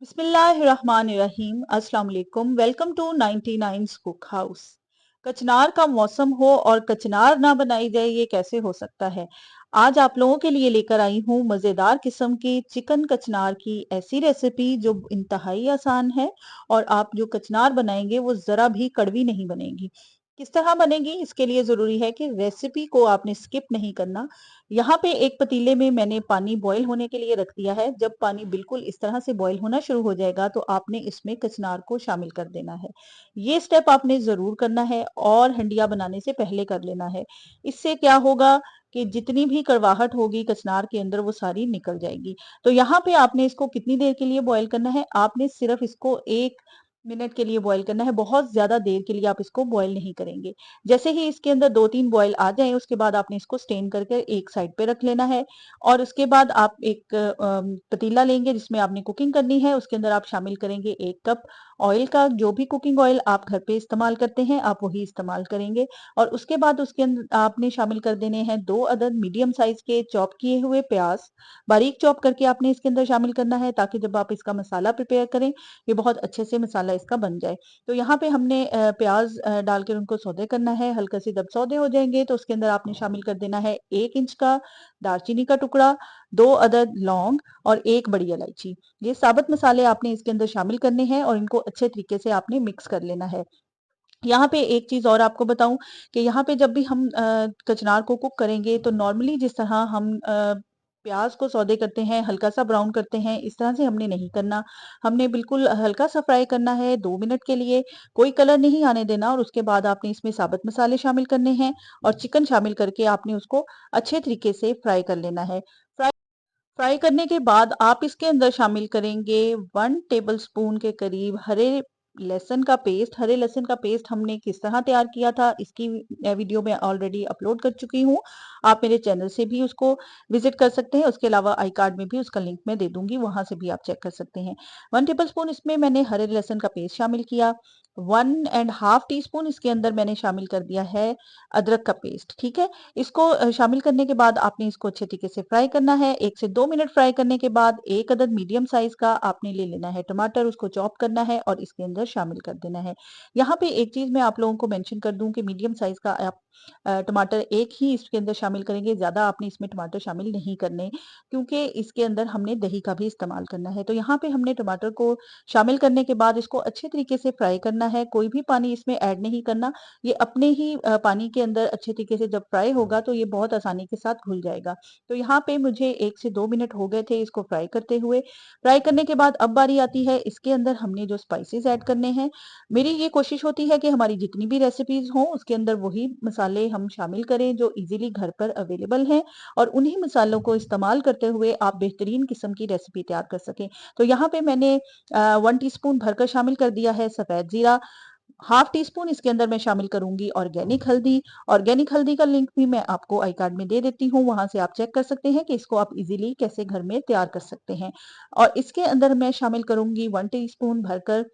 बिस्मिल्लाहिर्रहमानिर्रहीम अस्सलाम वालेकुम। Welcome to 99 cook house. कचनार का मौसम हो और कचनार ना बनाई जाए, ये कैसे हो सकता है। आज आप लोगों के लिए लेकर आई हूँ मजेदार किस्म की चिकन कचनार की ऐसी रेसिपी जो इंतहाई आसान है और आप जो कचनार बनाएंगे वो जरा भी कड़वी नहीं बनेगी। किस तरह बनेगी, इसके लिए जरूरी है कि रेसिपी को आपने स्किप नहीं करना। यहाँ पे एक पतीले में मैंने पानी बॉईल होने के लिए रख दिया है। जब पानी बिल्कुल इस तरह से बॉईल होना शुरू हो जाएगा तो आपने इसमें कचनार को शामिल कर देना है। ये स्टेप आपने जरूर करना है और हंडिया बनाने से पहले कर लेना है। इससे क्या होगा कि जितनी भी कड़वाहट होगी कचनार के अंदर वो सारी निकल जाएगी। तो यहाँ पे आपने इसको कितनी देर के लिए बॉईल करना है, आपने सिर्फ इसको 1 मिनट के लिए बॉईल करना है। बहुत ज्यादा देर के लिए आप इसको बॉईल नहीं करेंगे। जैसे ही इसके अंदर 2-3 बॉयल आ जाएं उसके बाद आपने इसको स्टेन करके एक साइड पे रख लेना है। और उसके बाद आप एक पतीला लेंगे जिसमें आपने कुकिंग करनी है। उसके अंदर आप शामिल करेंगे 1 कप ऑयल का। जो भी कुकिंग ऑयल आप घर पे इस्तेमाल करते हैं आप वही इस्तेमाल करेंगे। और उसके बाद उसके अंदर आपने शामिल कर देने हैं 2 अदद मीडियम साइज के चॉप किए हुए प्याज। बारीक चॉप करके आपने इसके अंदर शामिल करना है ताकि जब आप इसका मसाला प्रिपेयर करें ये बहुत अच्छे से मसाला इसका बन जाए। तो यहाँ पे हमने प्याज डालकर उनको सौते करना है। हल्का से जब सौदे हो जाएंगे तो उसके अंदर आपने शामिल कर देना है 1 इंच का दालचीनी का टुकड़ा, 2 अदद लौंग और एक बड़ी इलायची। ये साबुत मसाले आपने इसके अंदर शामिल करने हैं और इनको अच्छे तरीके से आपने मिक्स कर लेना है। यहाँ पे एक चीज और आपको बताऊं कि यहाँ पे जब भी हम कचनार को कुक करेंगे तो नॉर्मली जिस तरह हम प्याज को सौदे करते हैं, हल्का सा ब्राउन करते हैं, इस तरह से हमने नहीं करना। हमने बिल्कुल हल्का सा फ्राई करना है 2 मिनट के लिए। कोई कलर नहीं आने देना और उसके बाद आपने इसमें साबुत मसाले शामिल करने हैं और चिकन शामिल करके आपने उसको अच्छे तरीके से फ्राई कर लेना है। फ्राई फ्राई करने के बाद आप इसके अंदर शामिल करेंगे 1 टेबल स्पून के करीब हरे लहसुन का पेस्ट हमने किस तरह तैयार किया था इसकी वीडियो मैं ऑलरेडी अपलोड कर चुकी हूँ। आप मेरे चैनल से भी उसको विजिट कर सकते हैं। उसके अलावा आई कार्ड में भी उसका लिंक मैं दे दूंगी, वहां से भी आप चेक कर सकते हैं। 1 टेबल स्पून इसमें मैंने हरे लहसुन का पेस्ट शामिल किया। 1.5 टीस्पून इसके अंदर मैंने शामिल कर दिया है अदरक का पेस्ट। ठीक है, इसको शामिल करने के बाद आपने इसको अच्छे तरीके से फ्राई करना है। 1 से 2 मिनट फ्राई करने के बाद 1 अदद मीडियम साइज का आपने ले लेना है टमाटर, उसको चॉप करना है और इसके अंदर शामिल कर देना है। यहाँ पे एक चीज मैं आप लोगों को मेंशन कर दूं कि मीडियम साइज का आप टमाटर एक ही इसके अंदर शामिल करेंगे, ज्यादा आपने इसमें टमाटर शामिल नहीं करने क्योंकि इसके अंदर हमने दही का भी इस्तेमाल करना है। तो यहाँ पे हमने टमाटर को शामिल करने के बाद इसको अच्छे तरीके से फ्राई करना है। कोई भी पानी इसमें ऐड नहीं करना। ये अपने ही पानी के अंदर अच्छे तरीके से जब फ्राई होगा तो ये बहुत आसानी के साथ घुल जाएगा। तो यहाँ पे मुझे 1 से 2 मिनट हो गए थे इसको फ्राई करते हुए। फ्राई करने के बाद अब बारी आती है इसके अंदर हमने जो स्पाइसेस ऐड करने हैं। मेरी ये कोशिश होती है कि हमारी जितनी भी रेसिपीज हों उसके अंदर वही मसाले हम शामिल करें जो इजीली घर पर अवेलेबल हैं और उन्हीं मसालों को इस्तेमाल करते हुए आप बेहतरीन किस्म की रेसिपी तैयार कर सकें। तो यहाँ पे मैंने 1 टीस्पून भरकर शामिल कर दिया है सफेद जीरा। हाफ टी स्पून इसके अंदर मैं शामिल करूंगी ऑर्गेनिक हल्दी। ऑर्गेनिक हल्दी का लिंक भी मैं आपको आई कार्ड में दे देती हूँ, वहां से आप चेक कर सकते हैं कि इसको आप इजीली कैसे घर में तैयार कर सकते हैं। और इसके अंदर मैं शामिल करूंगी 1 टीस्पून भरकर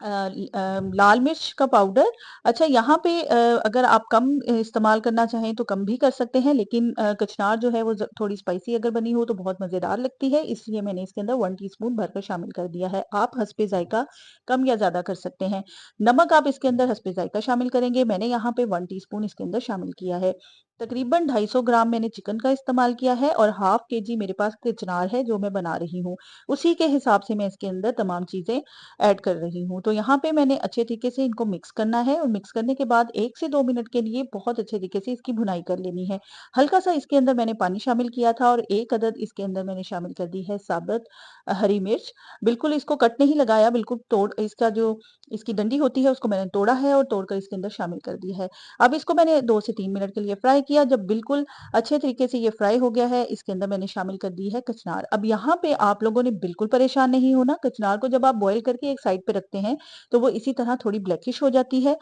लाल मिर्च का पाउडर। अच्छा, यहाँ पे अगर आप कम इस्तेमाल करना चाहें तो कम भी कर सकते हैं, लेकिन कचनार जो है वो थोड़ी स्पाइसी अगर बनी हो तो बहुत मजेदार लगती है, इसलिए मैंने इसके अंदर 1 टीस्पून भरकर शामिल कर दिया है। आप हस्बे जायका कम या ज्यादा कर सकते हैं। नमक आप इसके अंदर हस्बे जायका शामिल करेंगे। मैंने यहाँ पे 1 टीस्पून इसके अंदर शामिल किया है। तकरीबन 250 ग्राम मैंने चिकन का इस्तेमाल किया है और हाफ केजी मेरे पास कचनार है जो मैं बना रही हूँ। उसी के हिसाब से मैं इसके अंदर तमाम चीजें ऐड कर रही हूँ। तो यहाँ पे मैंने अच्छे तरीके से इनको मिक्स करना है और मिक्स करने के बाद 1 से 2 मिनट के लिए बहुत अच्छे तरीके से इसकी भुनाई कर लेनी है। हल्का सा इसके अंदर मैंने पानी शामिल किया था और 1 अदद इसके अंदर मैंने शामिल कर दी है साबुत हरी मिर्च। बिल्कुल इसको कट नहीं लगाया, बिल्कुल तोड़ इसका जो इसकी डंडी होती है उसको मैंने तोड़ा है और तोड़कर इसके अंदर शामिल कर दिया है। अब इसको मैंने 2 से 3 मिनट के लिए फ्राई किया। जब बिल्कुल अच्छे तरीके से ये फ्राई हो गया है इसके अंदर मैंने शामिल कर दी है कचनार। अब यहाँ पे आप लोगों ने बिल्कुल परेशान नहीं होना। कचनार को जब आप बॉईल करके एक साइड पे रखते हैं तो वो इसी तरह थोड़ी ब्लैकिश हो जाती है,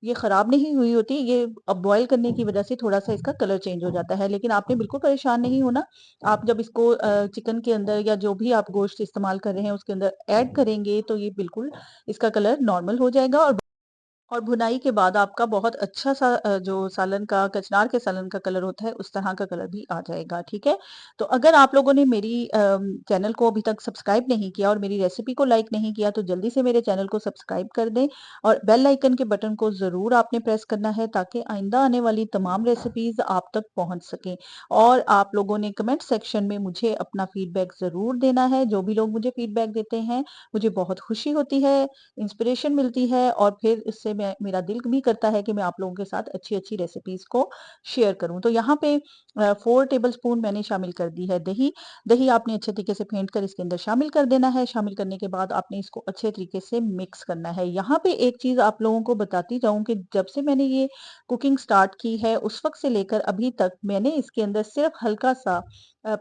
ये खराब नहीं हुई होती। ये अब बॉईल करने की वजह से थोड़ा सा इसका कलर चेंज हो जाता है, लेकिन आपने बिल्कुल परेशान नहीं होना। आप जब इसको चिकन के अंदर या जो भी आप गोश्त इस्तेमाल कर रहे हैं उसके अंदर ऐड करेंगे तो ये बिल्कुल इसका कलर नॉर्मल हो जाएगा और और भुनाई के बाद आपका बहुत अच्छा सा जो सालन का कचनार के सालन का कलर होता है, उस तरह का कलर भी आ जाएगा, ठीक है? तो अगर आप लोगों ने मेरी चैनल को अभी तक सब्सक्राइब नहीं किया और मेरी रेसिपी को लाइक नहीं किया, तो जल्दी से मेरे चैनल को सब्सक्राइब कर दें और बेल आइकन के बटन को ज़रूर आपने प्रेस करना है ताकि आइंदा आने वाली तमाम रेसिपीज़ आप तक पहुँच सकें। और आप लोगों ने कमेंट सेक्शन में मुझे अपना फीडबैक ज़रूर देना है, जो भी लोग मुझे फीडबैक देते हैं, मुझे बहुत खुशी होती है, इंस्पिरेशन मिलती है और फिर इससे मैं मेरा दिल भी करता है कि मैं आप लोगों के साथ अच्छी-अच्छी रेसिपीज़ को शेयर करूँ। तो यहाँ पे 4 टेबलस्पून मैंने शामिल कर दी है दही। दही आपने अच्छे तरीके से फेंट कर इसके अंदर शामिल कर देना है। शामिल करने के बाद आपने इसको अच्छे तरीके से मिक्स करना है। यहाँ पे एक चीज़ आप लोगों को बताती जाऊँ कि जब से मैंने ये कुकिंग स्टार्ट की है, उस वक़्त से लेकर अभी तक मैंने इसके अंदर सिर्फ़ हल्का-सा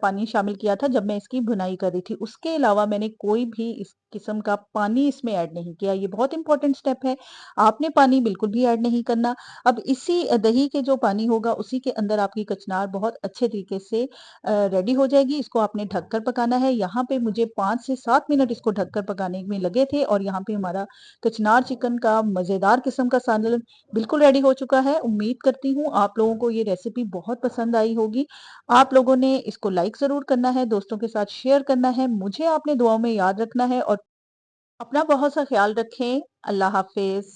पानी शामिल किया था जब मैं इसकी भुनाई कर रही थी। उसके अलावा मैंने कोई भी इस किस्म का पानी इसमें ऐड नहीं किया। ये बहुत इम्पोर्टेंट स्टेप है। आपने पानी बिल्कुल भी ऐड नहीं करना। अब इसी दही के जो पानी होगा उसी के अंदर आपकी कचनार बहुत अच्छे तरीके से रेडी हो जाएगी। इसको आपने ढककर पकाना है। यहाँ पे मुझे 5 से 7 मिनट इसको ढककर पकाने में लगे थे और यहाँ पे हमारा कचनार चिकन का मज़ेदार किस्म का सालन बिल्कुल रेडी हो चुका है। उम्मीद करती हूँ आप लोगों को ये रेसिपी बहुत पसंद आई होगी। आप लोगों ने इसको लाइक ज़रूर करना है, दोस्तों के साथ शेयर करना है। मुझे आपने दुआओं में याद रखना है और अपना बहुत सा ख्याल रखें। अल्लाह हाफ़िज़।